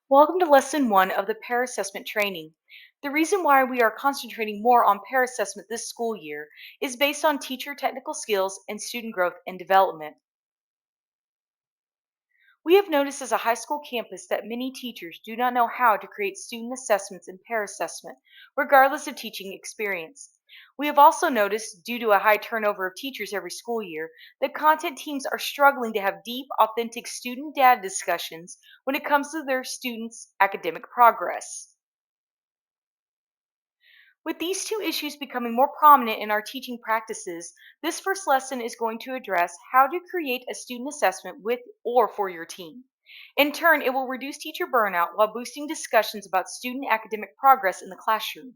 Welcome to Lesson 1 of the Pear Assessment Training. The reason why we are concentrating more on Pear Assessment this school year is based on teacher technical skills and student growth and development. We have noticed as a high school campus that many teachers do not know how to create student assessments in Pear Assessment, regardless of teaching experience. We have also noticed, due to a high turnover of teachers every school year, that content teams are struggling to have deep, authentic student data discussions when it comes to their students' academic progress. With these two issues becoming more prominent in our teaching practices, this first lesson is going to address how to create a student assessment with or for your team. In turn, it will reduce teacher burnout while boosting discussions about student academic progress in the classroom.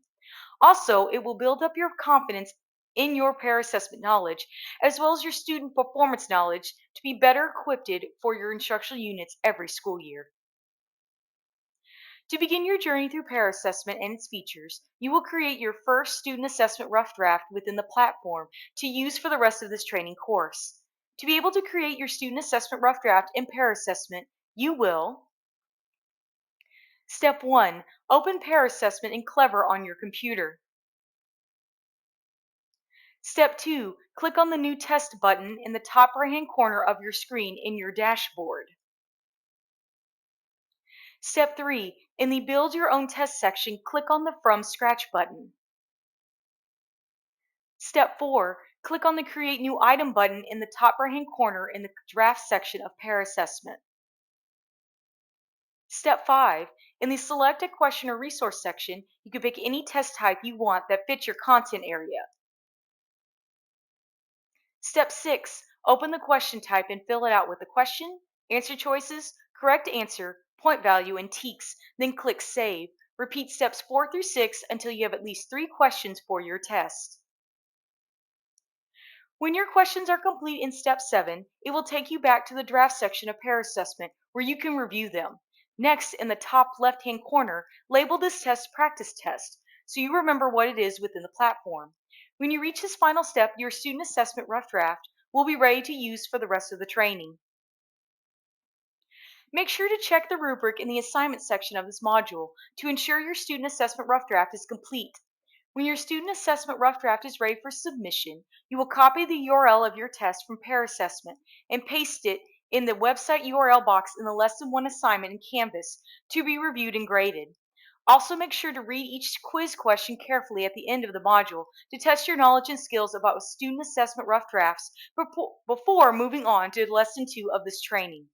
Also, it will build up your confidence in your peer assessment knowledge, as well as your student performance knowledge, to be better equipped for your instructional units every school year. To begin your journey through Pear Assessment and its features, you will create your first student assessment rough draft within the platform to use for the rest of this training course. To be able to create your student assessment rough draft in Pear Assessment, you will Step 1. Open Pear Assessment in Clever on your computer. Step 2. Click on the New Test button in the top right-hand corner of your screen in your dashboard. Step 3. In the Build Your Own Test section, click on the From Scratch button. Step 4. Click on the Create New Item button in the top right-hand corner in the Draft section of Pear Assessment. Step 5. In the Select a Question or Resource section, you can pick any test type you want that fits your content area. Step 6. Open the question type and fill it out with the question, answer choices, correct answer, point value, and TEKS. Then click Save. Repeat steps 4 through 6 until you have at least 3 questions for your test. When your questions are complete in step 7, it will take you back to the draft section of Pear Assessment where you can review them. Next, in the top left-hand corner, label this test Practice Test so you remember what it is within the platform. When you reach this final step, your student assessment rough draft will be ready to use for the rest of the training. Make sure to check the rubric in the assignment section of this module to ensure your student assessment rough draft is complete. When your student assessment rough draft is ready for submission, you will copy the URL of your test from Pear Assessment and paste it in the website URL box in the Lesson 1 assignment in Canvas to be reviewed and graded. Also, make sure to read each quiz question carefully at the end of the module to test your knowledge and skills about student assessment rough drafts before moving on to Lesson 2 of this training.